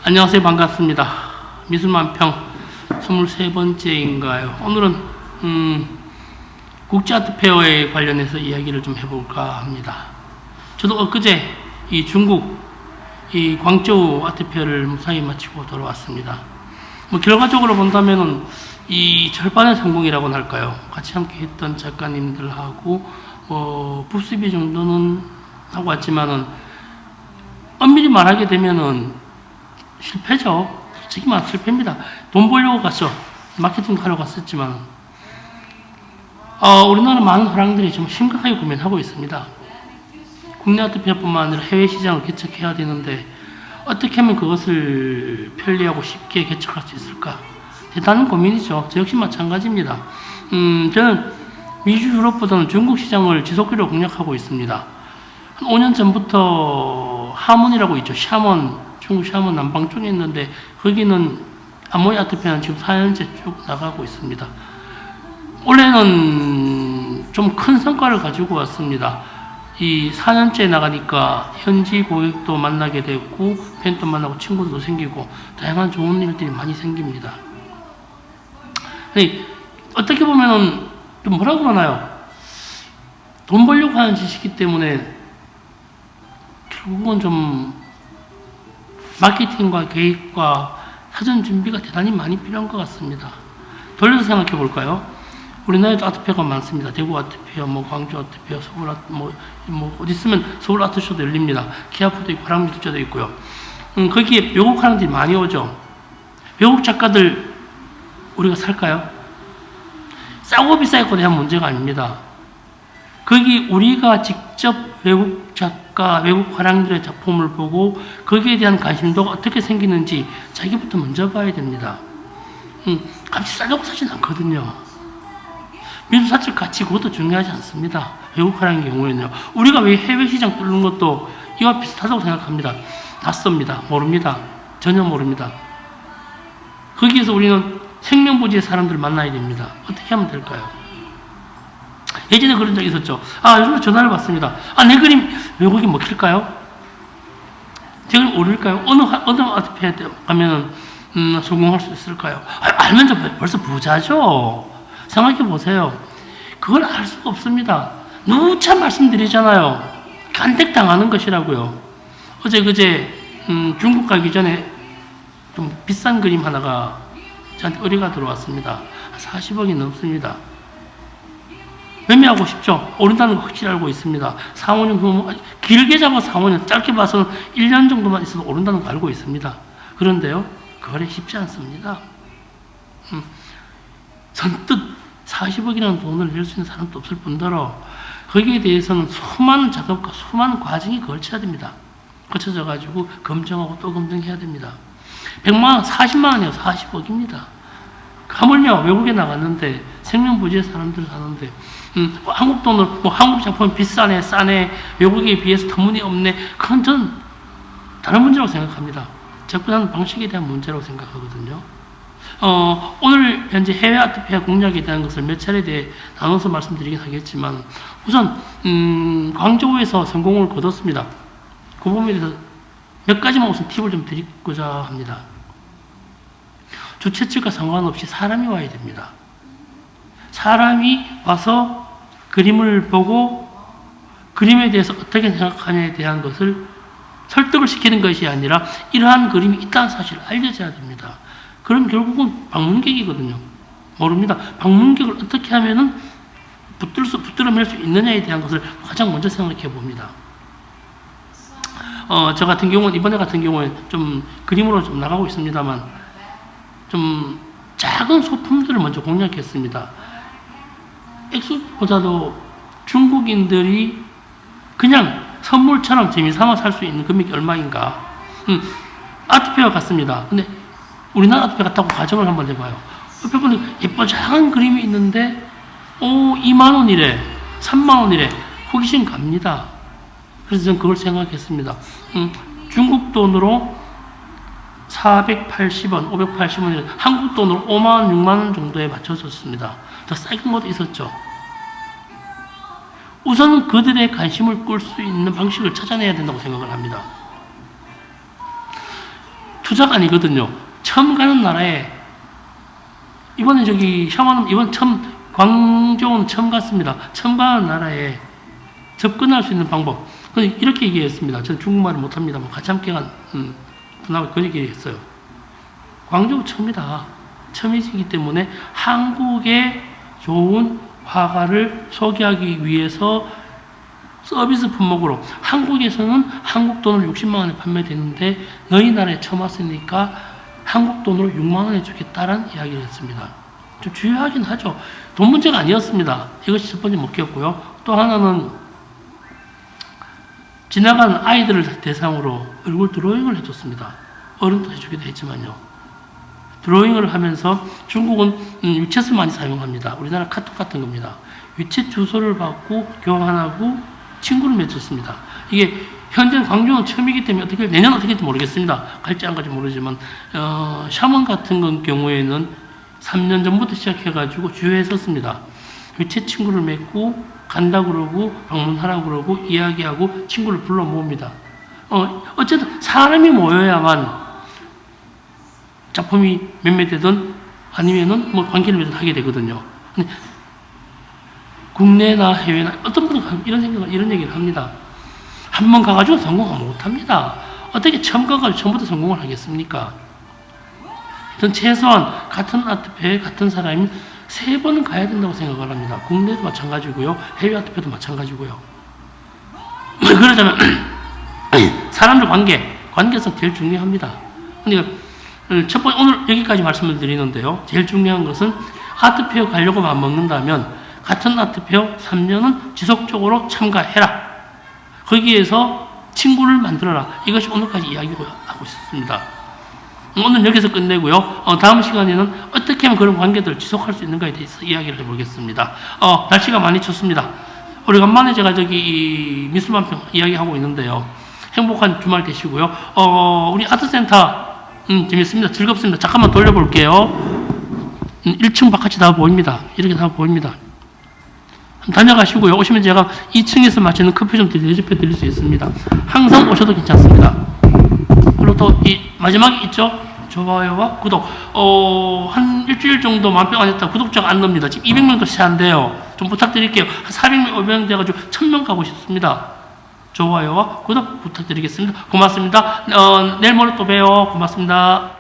안녕하세요. 반갑습니다. 미술만평 23번째인가요? 오늘은 국제아트페어에 관련해서 이야기를 좀 해볼까 합니다. 저도 엊그제 이 중국 이 광저우 아트페어를 무사히 마치고 돌아왔습니다. 뭐 결과적으로 본다면은 이 절반의 성공이라고는 할까요? 같이 함께 했던 작가님들하고 부스비 정도는 하고 왔지만은 엄밀히 말하게 되면은 실패죠. 솔직히 말하면 실패입니다. 돈 벌려고 갔죠. 마케팅 하러 갔었지만 우리나라 많은 화랑들이 좀 심각하게 고민하고 있습니다. 국내 아트페어뿐만 아니라 해외 시장을 개척해야 되는데 어떻게 하면 그것을 편리하고 쉽게 개척할 수 있을까? 대단한 고민이죠. 저 역시 마찬가지입니다. 저는 미주 유럽보다는 중국 시장을 지속적으로 공략하고 있습니다. 한 5년 전부터 하몬이라고 있죠. 샤먼, 중국 샤먼 남방 쪽에 있는데 거기는 아모이 아트페어는 지금 4년째 쭉 나가고 있습니다. 올해는 좀 큰 성과를 가지고 왔습니다. 이 4년째 나가니까 현지 고객도 만나게 되고 팬도 만나고 친구도 생기고 다양한 좋은 일들이 많이 생깁니다. 어떻게 보면은 좀 뭐라고 그러나요? 돈 벌려고 하는 짓이기 때문에 결국은 좀 마케팅과 계획과 사전 준비가 대단히 많이 필요한 것 같습니다. 돌려서 생각해 볼까요? 우리나라에도 아트페어가 많습니다. 대구 아트페어, 광주 아트페어, 서울 아트, 어디 있으면 서울 아트쇼도 열립니다. 기아프도 있고, 화랑미술제도 있고요. 거기에 외국 화랑들이 많이 오죠. 외국 작가들 우리가 살까요? 싸고 비싸고 대한 문제가 아닙니다. 거기 우리가 직접 외국 작가, 외국 화랑들의 작품을 보고 거기에 대한 관심도가 어떻게 생기는지 자기부터 먼저 봐야 됩니다. 값이 싸다고 사진 않거든요. 미술 사실 가치 그것도 중요하지 않습니다. 외국 화랑의 경우에는요. 우리가 왜 해외 시장 뚫는 것도 이와 비슷하다고 생각합니다. 낯섭니다. 모릅니다. 전혀 모릅니다. 거기에서 우리는 생명부지의 사람들을 만나야 됩니다. 어떻게 하면 될까요? 예전에 그런 적이 있었죠. 요즘에 전화를 받습니다. 내 그림 외국에 먹힐까요? 제 그림 오를까요? 어느 아트페어 때 가면은 성공할 수 있을까요? 알면 벌써 부자죠. 생각해 보세요. 그걸 알 수가 없습니다. 누차 말씀드리잖아요. 간택당하는 것이라고요. 그제 중국 가기 전에 좀 비싼 그림 하나가 저한테 의뢰가 들어왔습니다. 40억이 넘습니다. 매매하고 싶죠? 오른다는 거 확실히 알고 있습니다. 4, 5년 후면, 길게 잡아 4, 5년, 짧게 봐서는 1년 정도만 있어도 오른다는 거 알고 있습니다. 그런데요, 거래 쉽지 않습니다. 선뜻 40억이라는 돈을 낼 수 있는 사람도 없을 뿐더러 거기에 대해서는 수많은 작업과 수많은 과정이 걸쳐야 됩니다. 거쳐져 가지고 검증하고 또 검증해야 됩니다. 100만 원, 40만 원이에요. 40억입니다. 하물며 외국에 나갔는데 생명부지의 사람들 사는데 한국 돈을 한국 작품은 비싸네 싸네 외국에 비해서 터무니없네 그건 전 다른 문제라고 생각합니다. 접근하는 방식에 대한 문제라고 생각하거든요. 오늘 현재 해외 아트페어 공략에 대한 것을 몇 차례에 대해 나눠서 말씀드리긴 하겠지만 우선 광저우에서 성공을 거뒀습니다. 그 부분에 대해서 몇 가지만 우선 팁을 좀 드리고자 합니다. 주최 측과 상관없이 사람이 와야 됩니다. 사람이 와서 그림을 보고 그림에 대해서 어떻게 생각하냐에 대한 것을 설득을 시키는 것이 아니라 이러한 그림이 있다는 사실을 알려줘야 됩니다. 그럼 결국은 방문객이거든요. 모릅니다. 방문객을 어떻게 하면은 붙들어맬 수 있느냐에 대한 것을 가장 먼저 생각해 봅니다. 저 같은 경우는 이번에 같은 경우에 좀 그림으로 좀 나가고 있습니다만 좀 작은 소품들을 먼저 공략했습니다. 액수보다도 중국인들이 그냥 선물처럼 재미삼아 살 수 있는 금액이 얼마인가. 아트페어 갔습니다. 근데 우리나라 아트페어 갔다고 가정을 한번 해봐요. 옆에 보니 예뻐작은 그림이 있는데 2만 원이래 3만 원이래 호기심 갑니다. 그래서 저는 그걸 생각했습니다. 중국 돈으로 480원, 580원이래 한국 돈으로 5만 원, 6만 원 정도에 맞춰졌습니다. 더 싼 것도 있었죠. 우선 그들의 관심을 끌 수 있는 방식을 찾아내야 된다고 생각을 합니다. 투자가 아니거든요. 처음 가는 나라에, 이번에 샤먼은 이번 광저우는 처음 갔습니다. 처음 가는 나라에 접근할 수 있는 방법. 이렇게 얘기했습니다. 저는 중국말을 못합니다. 같이 함께 간 분하고 그렇게 얘기했어요. 광저우 처음이다. 처음이기 때문에 한국의 좋은 화가를 소개하기 위해서 서비스 품목으로, 한국에서는 한국 돈으로 60만 원에 판매되는데 너희 나라에 처음 왔으니까 한국 돈으로 6만 원에 주겠다라는 이야기를 했습니다. 좀 주요하긴 하죠. 돈 문제가 아니었습니다. 이것이 첫 번째 목표였고요. 또 하나는 지나가는 아이들을 대상으로 얼굴 드로잉을 해줬습니다. 어른도 해주기도 했지만요. 드로잉을 하면서 중국은 위챗을 많이 사용합니다. 우리나라 카톡 같은 겁니다. 위챗 주소를 받고 교환하고 친구를 맺었습니다. 이게 현재 광주는 처음이기 때문에 내년 어떻게 될지 모르겠습니다. 갈지 안 갈지 모르지만 샤먼 같은 경우에는 3년 전부터 시작해가지고 주요했었습니다. 위챗 친구를 맺고 간다 그러고 방문하라고 그러고 이야기하고 친구를 불러 모읍니다. 어쨌든 사람이 모여야만 작품이 매매되든 아니면은 관계를 맺어 하게 되거든요. 근데 국내나 해외나 어떤 분은 이런 얘기를 합니다. 한 번 가가지고 성공을 못합니다. 어떻게 처음 가가지고 처음부터 성공을 하겠습니까? 전 최소한 같은 아트페에 같은 사람이 3번은 가야 된다고 생각을 합니다. 국내도 마찬가지고요. 해외 아트페도 마찬가지고요. 그러자면 사람들 관계성 제일 중요합니다. 그러니까 첫 번째 오늘 여기까지 말씀을 드리는데요. 제일 중요한 것은 아트페어 가려고 마음먹는다면 같은 아트페어 3년은 지속적으로 참가해라. 거기에서 친구를 만들어라. 이것이 오늘까지 이야기하고 있습니다. 오늘 여기서 끝내고요. 다음 시간에는 어떻게 하면 그런 관계들을 지속할 수 있는가에 대해서 이야기를 해보겠습니다. 날씨가 많이 춥습니다. 오래간만에 제가 미술만평 이야기하고 있는데요. 행복한 주말 되시고요. 우리 아트센터 재밌습니다. 즐겁습니다. 잠깐만 돌려볼게요. 1층 바깥이 다 보입니다. 이렇게 다 보입니다. 다녀가시고요. 오시면 제가 2층에서 마치는 커피 좀 대접해 드릴 수 있습니다. 항상 오셔도 괜찮습니다. 그리고 또 마지막에 있죠? 좋아요와 구독. 한 일주일 정도 만평 안 했다 구독자가 안 늡니다. 지금 200명도 채 안 돼요. 좀 부탁드릴게요. 한 400명, 500명 돼가지고 1000명 가고 싶습니다. 좋아요와 구독 부탁드리겠습니다. 고맙습니다. 내일 모레 또 봬요. 고맙습니다.